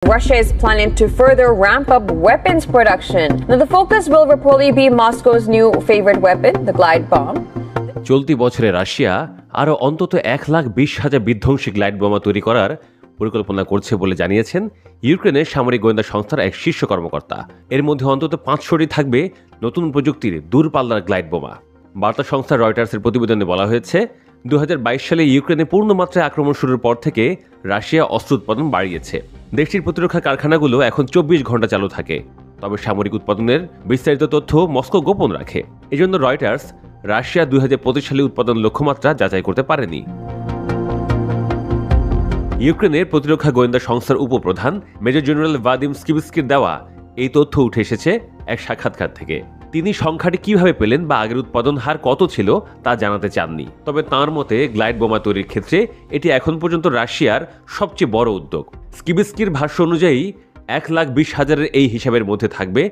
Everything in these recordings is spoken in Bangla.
Russia is planning to further ramp up weapons production. Now, the focus will reportedly be Moscow's new favorite weapon, the glide bomb. চলতি বছরে রাশিয়া আরও অন্তত 1,20,000 বিধ্বংসী গ্লাইড বোমা তৈরি করার পরিকল্পনা করছে বলে জানিয়েছেন ইউক্রেনের সামরিক গোয়েন্দা সংস্থার এক শীর্ষ কর্মকর্তা। এর মধ্যে অন্তত 500টি থাকবে নতুন প্রযুক্তির দূরপাল্লার গ্লাইড বোমা। বার্তা সংস্থা রয়টার্সের প্রতিবেদনে বলা হয়েছে, 2022 সালে ইউক্রেনে পূর্ণমাত্রায় আক্রমণ শুরুর পর থেকে রাশিয়া অস্ত্র উৎপাদন বাড়িয়েছে। দেশটির প্রতিরক্ষা কারখানাগুলো এখন 24 ঘন্টা চালু থাকে। তবে সামরিক উৎপাদনের বিস্তারিত তথ্য মস্কো গোপন রাখে। এজন্য রয়টার্স রাশিয়া 2025 সালে উৎপাদন লক্ষ্যমাত্রা যাচাই করতে পারেনি। ইউক্রেনের প্রতিরক্ষা গোয়েন্দা সংস্থার উপপ্রধান মেজর জেনারেল ভাদিম স্কিবিস্কির দেওয়া এই তথ্য উঠে এসেছে এক সাক্ষাৎকার থেকে। তিনি সংখ্যাটি কিভাবে পেলেন বা আগের উৎপাদন হার কত ছিল তা জানাতে চাননি। তবে তাঁর মতে গ্লাইড বোমা তৈরির ক্ষেত্রে এটি এখন পর্যন্ত রাশিয়ার সবচেয়ে বড় উদ্যোগ। স্কিবিস্কির ভাষ্য অনুযায়ী 1,20,000-এর এই হিসাবের মধ্যে থাকবে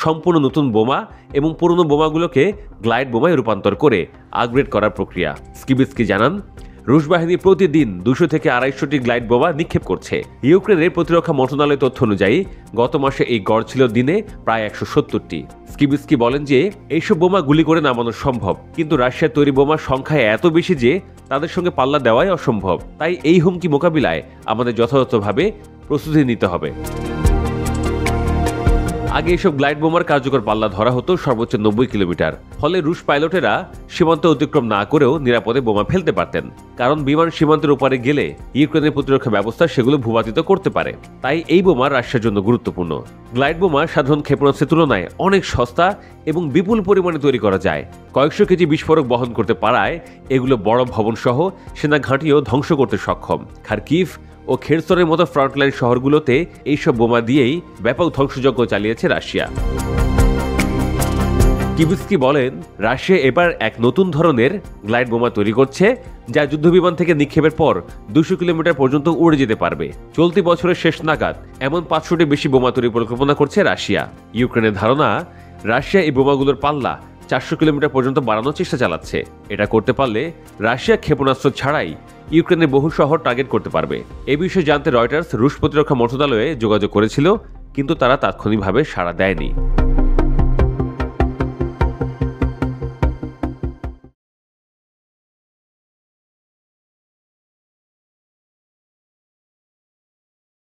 সম্পূর্ণ নতুন বোমা এবং পুরনো বোমাগুলোকে গ্লাইড বোমায় রূপান্তর করে আপগ্রেড করার প্রক্রিয়া। স্কিবিস্কি জানান, রুশ বাহিনী প্রতিদিন 200 থেকে 250টি গ্লাইড বোমা নিক্ষেপ করছে। ইউক্রেনের প্রতিরক্ষা মন্ত্রণালয়ের তথ্য অনুযায়ী গত মাসে এই গড় ছিল দিনে প্রায় 170টি। স্কিবিস্কি বলেন যে এইসব বোমা গুলি করে নামানো সম্ভব, কিন্তু রাশিয়ার তৈরি বোমার সংখ্যা এত বেশি যে তাদের সঙ্গে পাল্লা দেওয়াই অসম্ভব। তাই এই হুমকি মোকাবিলায় আমাদের যথাযথভাবে প্রস্তুতি নিতে হবে। আগে এসব গ্লাইড বোমার কার্যকর পাল্লা ধরা হতো সর্বোচ্চ 90 কিলোমিটার। ফলে রুশ পাইলটেরা সীমান্ত অতিক্রম না করেও নিরাপদে বোমা ফেলতে পারতেন, কারণ বিমান সীমান্তের ওপারে গেলে ইউক্রেনের প্রতিরক্ষা ব্যবস্থা সেগুলো ভূপাতিত করতে পারে। তাই এই বোমা রাশিয়ার জন্য গুরুত্বপূর্ণ। গ্লাইড বোমা সাধারণ ক্ষেপণাস্ত্রের তুলনায় অনেক সস্তা এবং বিপুল পরিমাণে তৈরি করা যায়। কয়েকশো কেজি বিস্ফোরক বহন করতে পারায় এগুলো বড় ভবন সহ সেনা ঘাঁটিও ধ্বংস করতে সক্ষম। খার্কিভ ও খেরসনের মতো ফ্রন্টলাইন শহরগুলোতে এইসব বোমা দিয়েই ব্যাপক ধ্বংসযজ্ঞ চালিয়েছে রাশিয়া। কিবিস্কি বলেন, রাশিয়া এবার এক নতুন ধরনের গ্লাইড বোমা তৈরি করছে, যা যুদ্ধবিমান থেকে নিক্ষেপের পর 200 কিলোমিটার পর্যন্ত উড়ে যেতে পারবে। চলতি বছরের শেষ নাগাদ এমন 500টি বেশি বোমা তৈরির পরিকল্পনা করছে রাশিয়া। ইউক্রেনের ধারণা, রাশিয়া এই বোমাগুলোর পাল্লা 400 কিলোমিটার পর্যন্ত বাড়ানোর চেষ্টা চালাচ্ছে। এটা করতে পারলে রাশিয়া ক্ষেপণাস্ত্র ছাড়াই ইউক্রেনের বহু শহর টার্গেট করতে পারবে। এ বিষয়ে জানতে রয়টার্স রুশ প্রতিরক্ষা মন্ত্রণালয়ে যোগাযোগ করেছিল, কিন্তু তারা তাৎক্ষণিকভাবে সাড়া দেয়নি।